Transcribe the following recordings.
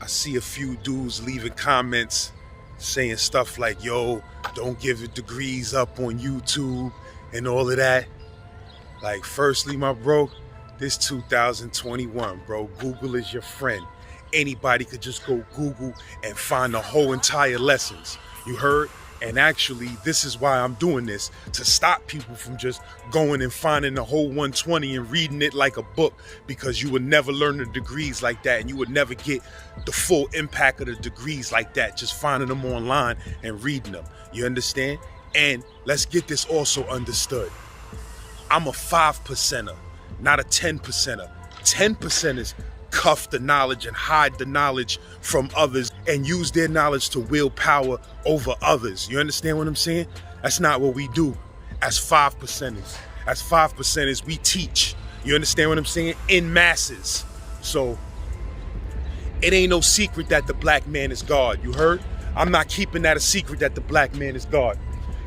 I see a few dudes leaving comments saying stuff like, yo, don't give the degrees up on YouTube and all of that. Like, firstly, my bro, this 2021, bro. Google is your friend. Anybody could just go Google and find the whole entire lessons. You heard? And actually, this is why I'm doing this, to stop people from just going and finding the whole 120 and reading it like a book, because you would never learn the degrees like that, and you would never get the full impact of the degrees like that, just finding them online and reading them. You understand? And let's get this also understood. I'm a 5%er, not a 10%er. 10%ers cuff the knowledge and hide the knowledge from others and use their knowledge to wield power over others. You understand what I'm saying? That's not what we do as 5%ers. As 5%ers, we teach. You understand what I'm saying? In masses. So it ain't no secret that the black man is God. You heard? I'm not keeping that a secret that the black man is God.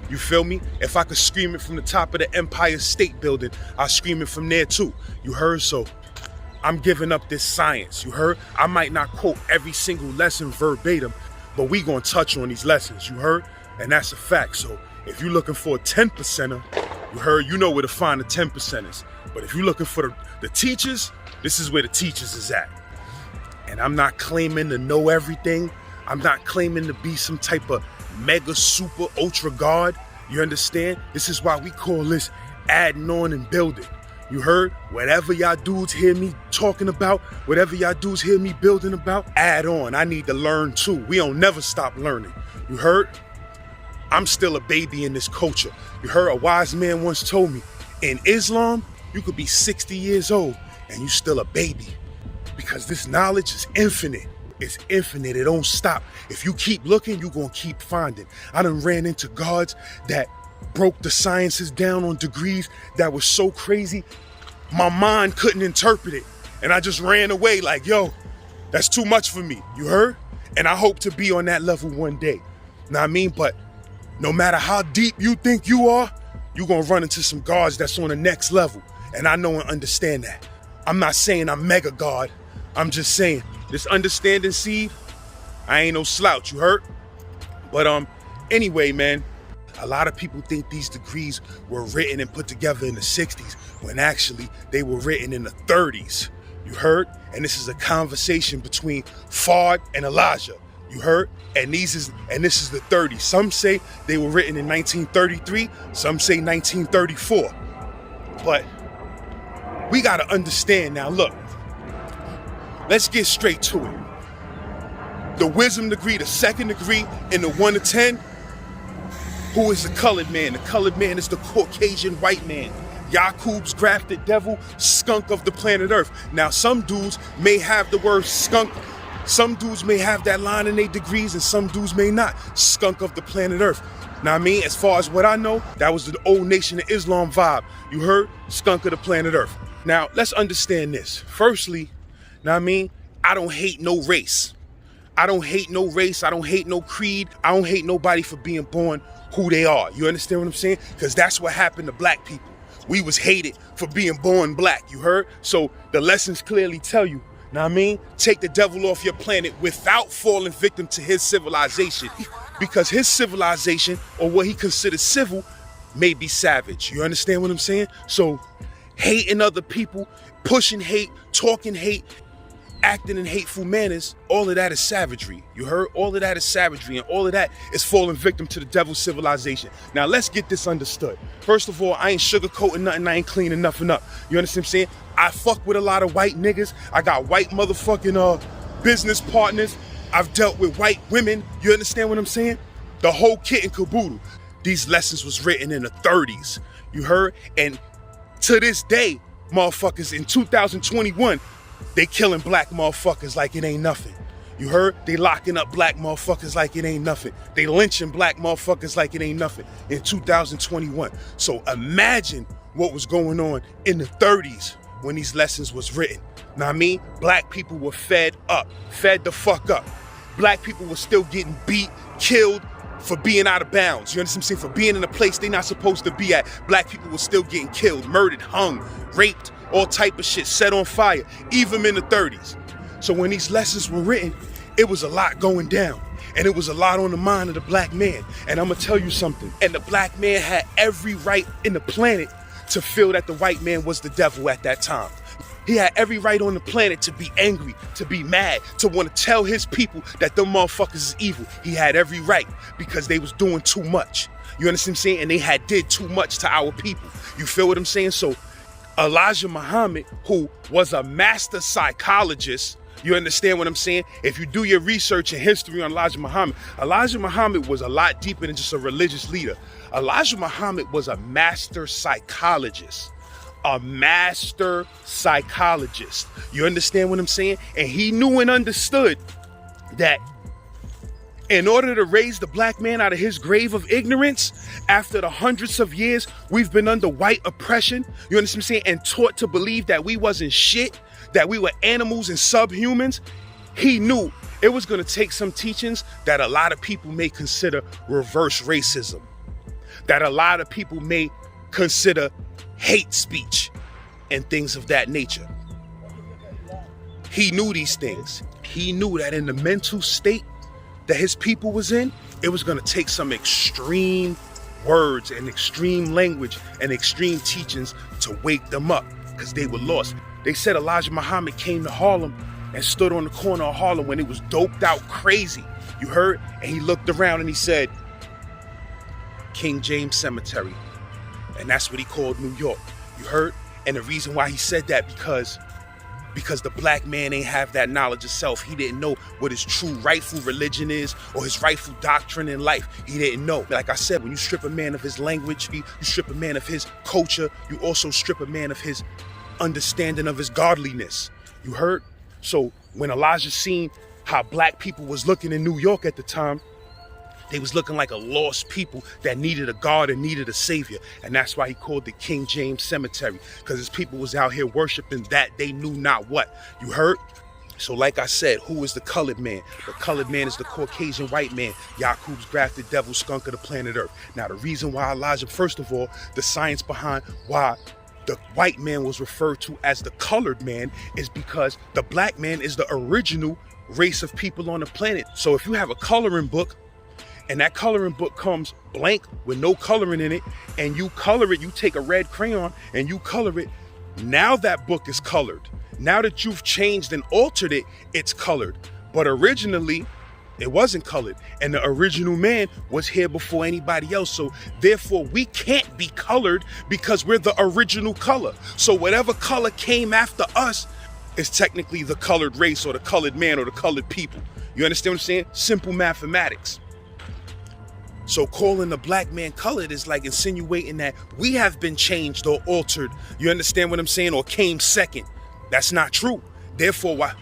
You feel me? If I could scream it from the top of the Empire State Building, I'll scream it from there too. You heard? So I'm giving up this science. You heard? I might not quote every single lesson verbatim, but we gonna touch on these lessons. You heard? And that's a fact. So if you're looking for a 10%er, you heard, you know where to find the 10%ers. But if you're looking for the teachers, this is where the teachers is at. And I'm not claiming to know everything. I'm not claiming to be some type of mega super ultra god. You understand? This is why we call this adding on and building. You heard? Whatever y'all dudes hear me talking about, whatever y'all dudes hear me building about, add on. I need to learn too. We don't never stop learning. You heard? I'm still a baby in this culture. You heard? A wise man once told me, in Islam, you could be 60 years old and you still a baby, because this knowledge is infinite. It's infinite. It don't stop. If you keep looking, you're going to keep finding. I done ran into gods that broke the sciences down on degrees that was so crazy, my mind couldn't interpret it. And I just ran away like, yo, that's too much for me. You heard? And I hope to be on that level one day. Know what I mean? But no matter how deep you think you are, you're going to run into some gods that's on the next level. And I know and understand that. I'm not saying I'm mega god. I'm just saying, this understanding seed, I ain't no slouch, you heard? But anyway, man, a lot of people think these degrees were written and put together in the 60s, when actually they were written in the 30s. You heard? And this is a conversation between Fard and Elijah. You heard? And this is the 30s. Some say they were written in 1933, some say 1934. But we gotta understand now, look, let's get straight to it. The wisdom degree, the second degree, and the 1 to 10, who is the colored man? The colored man is the Caucasian white man. Yakub's grafted devil, skunk of the planet Earth. Now, some dudes may have the word skunk. Some dudes may have that line in their degrees, and some dudes may not. Skunk of the planet Earth. Now, I mean, as far as what I know, that was the old Nation of Islam vibe. You heard? Skunk of the planet Earth. Now, let's understand this. Firstly, now I mean, I don't hate no race. I don't hate no race. I don't hate no creed. I don't hate nobody for being born who they are. You understand what I'm saying? Because that's what happened to black people. We was hated for being born black. You heard? So the lessons clearly tell you, know what I mean? Take the devil off your planet without falling victim to his civilization. Because his civilization, or what he considers civil, may be savage. You understand what I'm saying? So hating other people, pushing hate, talking hate, acting in hateful manners, all of that is savagery. You heard? All of that is savagery, and all of that is falling victim to the devil's civilization. Now, let's get this understood. First of all, I ain't sugarcoating nothing. I ain't cleaning nothing up. You understand what I'm saying? I fuck with a lot of white niggas. I got white motherfucking business partners. I've dealt with white women. You understand what I'm saying? The whole kit and caboodle. These lessons was written in the 30s. You heard? And to this day, motherfuckers, in 2021, they killing black motherfuckers like it ain't nothing. You heard? They locking up black motherfuckers like it ain't nothing. They lynching black motherfuckers like it ain't nothing in 2021. So imagine what was going on in the 30s when these lessons was written. Now I mean, black people were fed the fuck up. Black people were still getting beat, killed for being out of bounds. You understand what I'm saying? For being in a place they not supposed to be at. Black people were still getting killed, murdered, hung, raped, all type of shit, set on fire, even in the 30s. So when these lessons were written, it was a lot going down. And it was a lot on the mind of the black man. And I'm gonna tell you something. And the black man had every right in the planet to feel that the white man was the devil at that time. He had every right on the planet to be angry, to be mad, to want to tell his people that them motherfuckers is evil. He had every right because they was doing too much. You understand what I'm saying? And they had did too much to our people. You feel what I'm saying? So Elijah Muhammad, who was a master psychologist, you understand what I'm saying? If you do your research and history on Elijah Muhammad was a lot deeper than just a religious leader. Elijah Muhammad was a master psychologist. A master psychologist. You understand what I'm saying? And he knew and understood that in order to raise the black man out of his grave of ignorance, after the hundreds of years we've been under white oppression, you understand what I'm saying, and taught to believe that we wasn't shit, that we were animals and subhumans, he knew it was going to take some teachings that a lot of people may consider reverse racism, that a lot of people may consider hate speech and things of that nature. He knew these things. He knew that in the mental state that his people was in, it was going to take some extreme words and extreme language and extreme teachings to wake them up because they were lost. They said Elijah Muhammad came to Harlem and stood on the corner of Harlem when it was doped out crazy. You heard? And he looked around and he said, King James Cemetery. And that's what he called New York. You heard? And the reason why he said that because the black man ain't have that knowledge of self. He didn't know what his true rightful religion is or his rightful doctrine in life. He didn't know. Like I said, when you strip a man of his language, you strip a man of his culture, you also strip a man of his understanding of his godliness. You heard? So when Elijah seen how black people was looking in New York at the time, they was looking like a lost people that needed a God and needed a savior. And that's why he called it King James Cemetery, because his people was out here worshiping that they knew not what. You heard? So like I said, who is the colored man? The colored man is the Caucasian white man, Yakub's grafted devil skunk of the planet Earth. Now, the reason why Elijah, first of all, the science behind why the white man was referred to as the colored man is because the black man is the original race of people on the planet. So if you have a coloring book, and that coloring book comes blank with no coloring in it, and you color it, you take a red crayon and you color it, now that book is colored. Now that you've changed and altered it, it's colored. But originally, it wasn't colored. And the original man was here before anybody else. So therefore, we can't be colored because we're the original color. So whatever color came after us is technically the colored race or the colored man or the colored people. You understand what I'm saying? Simple mathematics. So calling the black man colored is like insinuating that we have been changed or altered. You understand what I'm saying? Or came second. That's not true. Therefore, why?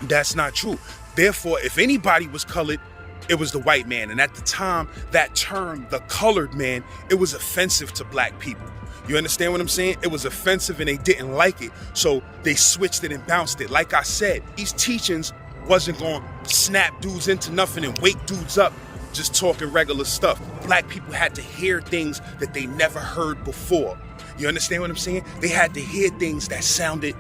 That's not true. Therefore, if anybody was colored, it was the white man. And at the time, that term, the colored man, it was offensive to black people. You understand what I'm saying? It was offensive and they didn't like it. So they switched it and bounced it. Like I said, these teachings wasn't going to snap dudes into nothing and wake dudes up just talking regular stuff. Black people had to hear things that they never heard before. You understand what I'm saying? They had to hear things that sounded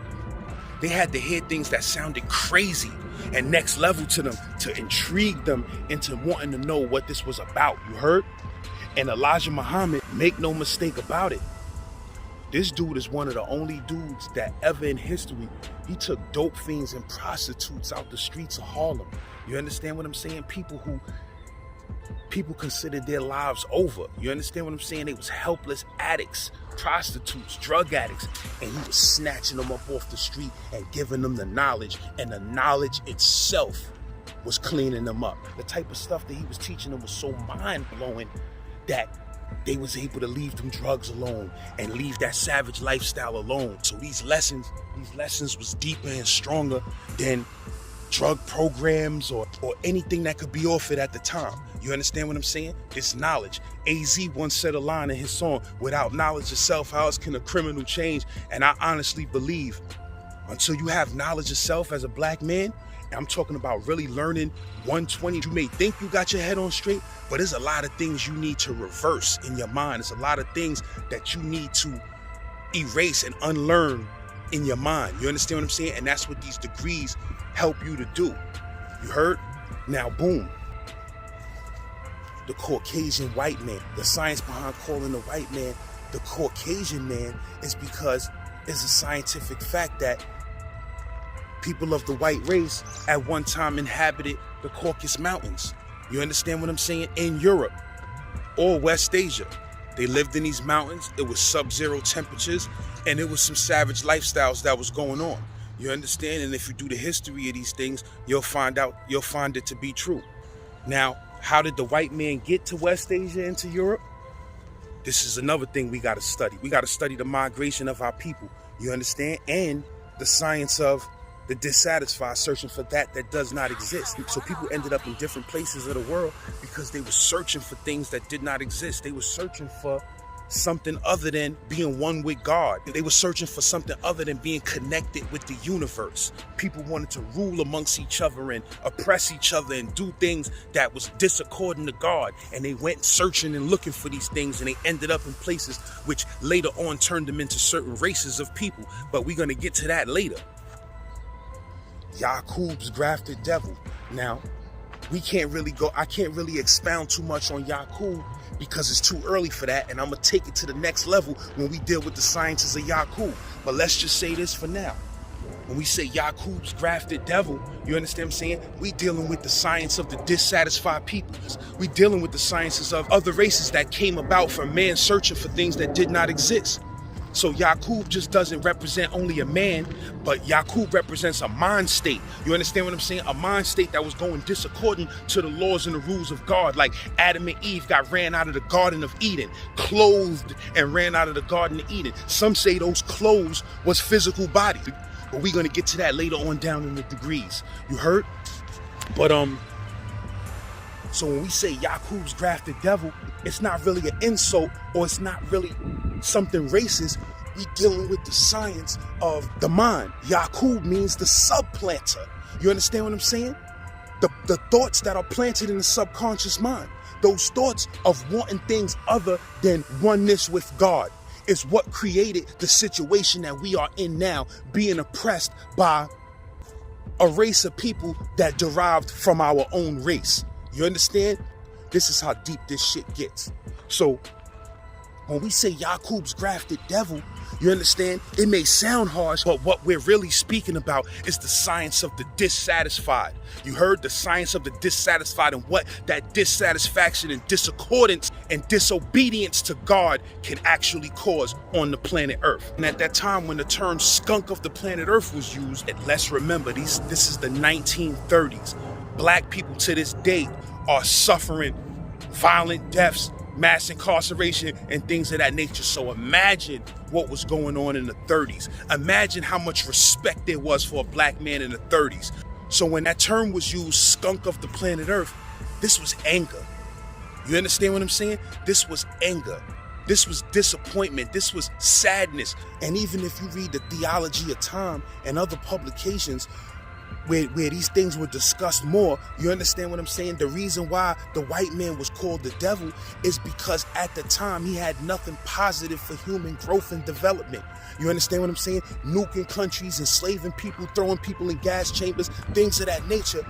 crazy and next level to them, to intrigue them into wanting to know what this was about. You heard? And Elijah Muhammad, make no mistake about it, this dude is one of the only dudes that ever in history, he took dope fiends and prostitutes out the streets of Harlem. You understand what I'm saying? People considered their lives over. You understand what I'm saying? They was helpless addicts, prostitutes, drug addicts, and he was snatching them up off the street and giving them the knowledge, and the knowledge itself was cleaning them up. The type of stuff that he was teaching them was so mind-blowing that they was able to leave them drugs alone and leave that savage lifestyle alone. So these lessons was deeper and stronger than drug programs or anything that could be offered at the time. You understand what I'm saying? It's knowledge. AZ once said a line in his song, without knowledge of self, how else can a criminal change? And I honestly believe until you have knowledge of self as a black man, and I'm talking about really learning 120, you may think you got your head on straight, but there's a lot of things you need to reverse in your mind. There's a lot of things that you need to erase and unlearn in your mind. You understand what I'm saying? And that's what these degrees help you to do. You heard? Now, boom. The Caucasian white man. The science behind calling the white man the Caucasian man is because it's a scientific fact that people of the white race at one time inhabited the Caucasus Mountains. You understand what I'm saying? In Europe or West Asia. They lived in these mountains. It was sub-zero temperatures, and it was some savage lifestyles that was going on. You understand? And if you do the history of these things, you'll find it to be true. Now, how did the white man get to West Asia and to Europe? This is another thing we got to study. We got to study the migration of our people. You understand? And the science of the dissatisfied, searching for that does not exist. So people ended up in different places of the world because they were searching for things that did not exist. They were searching for something other than being one with God. They were searching for something other than being connected with the universe. People wanted to rule amongst each other and oppress each other and do things that was disaccording to God. And they went searching and looking for these things, and they ended up in places which later on turned them into certain races of people. But we're going to get to that later. Yakub's grafted devil. Now, I can't really expound too much on Yakub because it's too early for that, and I'm gonna take it to the next level when we deal with the sciences of Yakub. But let's just say this for now. When we say Yakub's grafted devil, you understand what I'm saying? We dealing with the science of the dissatisfied peoples. We dealing with the sciences of other races that came about from man searching for things that did not exist. So Yakub just doesn't represent only a man, but Yakub represents a mind state. You understand what I'm saying? A mind state that was going disaccording to the laws and the rules of God. Like Adam and Eve ran out of the Garden of Eden, clothed and ran out of the Garden of Eden. Some say those clothes was physical body, but we're going to get to that later on down in the degrees. You heard? But so when we say Yakub's grafted devil, it's not really an insult, or it's not really something racist. We dealing with the science of the mind. Yakub means the subplanter. You understand what I'm saying? The thoughts that are planted in the subconscious mind. Those thoughts of wanting things other than oneness with God is what created the situation that we are in now, being oppressed by a race of people that derived from our own race. You understand? This is how deep this shit gets. So when we say Yakub's grafted devil, you understand? It may sound harsh, but what we're really speaking about is the science of the dissatisfied. You heard? The science of the dissatisfied, and what that dissatisfaction and discordance and disobedience to God can actually cause on the planet Earth. And at that time when the term skunk of the planet Earth was used, let's remember this is the 1930s. Black people to this day are suffering violent deaths, mass incarceration, and things of that nature. So imagine what was going on in the 30s. Imagine how much respect there was for a black man in the 30s. So when that term was used, skunk of the planet Earth, this was anger. You understand what I'm saying? This was anger. This was disappointment. This was sadness. And even if you read the Theology of Time and other publications where these things were discussed more, you understand what I'm saying? The reason why the white man was called the devil is because at the time he had nothing positive for human growth and development. You understand what I'm saying? Nuking countries, enslaving people, throwing people in gas chambers, things of that nature.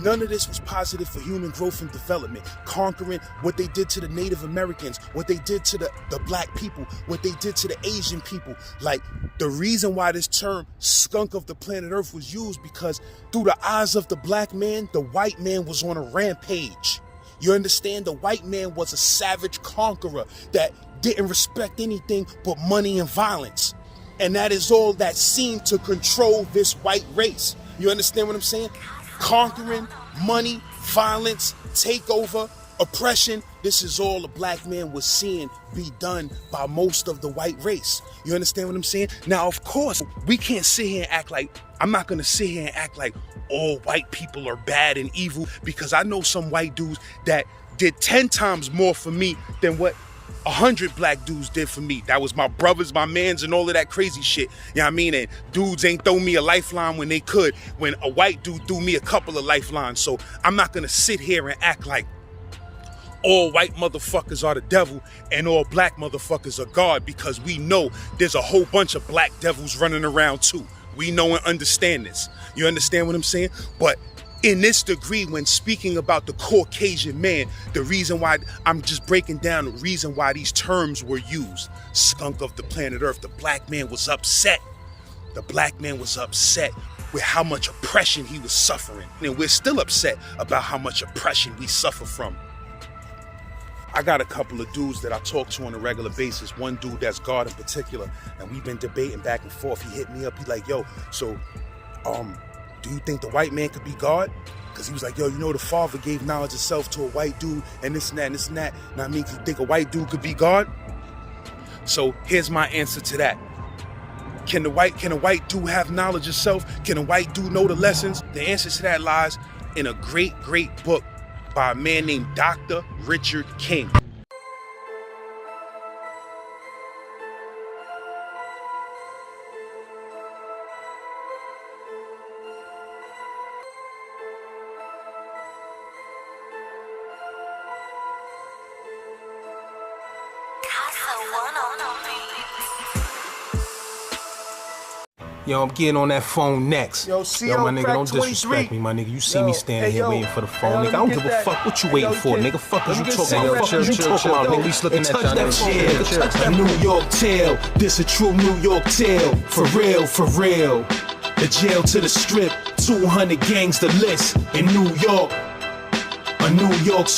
None of this was positive for human growth and development. Conquering what they did to the Native Americans, what they did to the black people, what they did to the Asian people. Like, the reason why this term skunk of the planet Earth was used, because through the eyes of the black man, the white man was on a rampage. You understand? The white man was a savage conqueror that didn't respect anything but money and violence. And that is all that seemed to control this white race. You understand what I'm saying? Conquering, money, violence, takeover, oppression. This is all the black man was seeing be done by most of the white race. You understand what I'm saying? Now, of course, we can't sit here and act like, I'm not going to sit here and act like all white people are bad and evil, because I know some white dudes that did 10 times more for me than what 100 black dudes did for me. That was my brothers, my mans, and all of that crazy shit. You know what I mean? And dudes ain't throw me a lifeline when they could, when a white dude threw me a couple of lifelines. So I'm not gonna sit here and act like all white motherfuckers are the devil and all black motherfuckers are God, because we know there's a whole bunch of black devils running around too. We know and understand this. You understand what I'm saying? But In this degree, when speaking about the Caucasian man, the reason why I'm just breaking down the reason why these terms were used. Skunk of the planet Earth, the black man was upset. The black man was upset with how much oppression he was suffering. And we're still upset about how much oppression we suffer from. I got a couple of dudes that I talk to on a regular basis. One dude that's God in particular, and we've been debating back and forth. He hit me up, he like, yo, so, do you think the white man could be God? Because he was like, yo, you know the father gave knowledge of self to a white dude and this and that and this and that. Now I mean, do you think a white dude could be God? So here's my answer to that. Can a white dude have knowledge of self? Can a white dude know the lessons? The answer to that lies in a great book by a man named Dr. Richard King. Yo, I'm getting on that phone next. Yo, my nigga, don't disrespect me, my nigga. You see me standing here waiting for the phone, nigga. I don't give a fuck what you waiting for, nigga. Fuck is you talking about? Fuck is you talking about, nigga? He's looking at that phone, nigga. Touch that New York tale. This a true New York tale. For real, for real. The jail to the strip. 200 gangs the list in New York. A New York